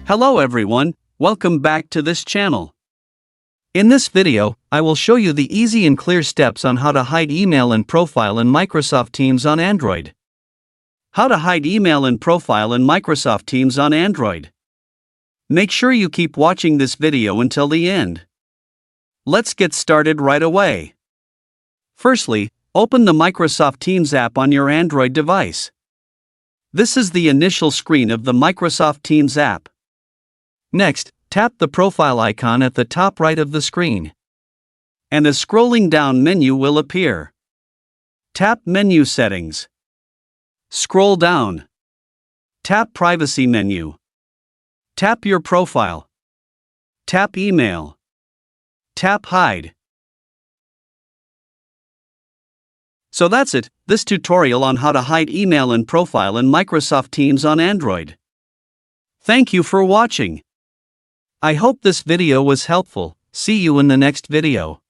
Hello everyone, welcome back to this channel. In this video, I will show you the easy and clear steps on how to hide email and profile in Microsoft Teams on Android. How to hide email and profile in Microsoft Teams on Android. Make sure you keep watching this video until the end. Let's get started right away. Firstly, open the Microsoft Teams app on your Android device. This is the initial screen of the Microsoft Teams app. Next, tap the profile icon at the top right of the screen. And a scrolling down menu will appear. Tap Menu Settings. Scroll down. Tap Privacy menu. Tap Your Profile. Tap Email. Tap Hide. So that's it, this tutorial on how to hide email and profile in Microsoft Teams on Android. Thank you for watching. I hope this video was helpful. See you in the next video.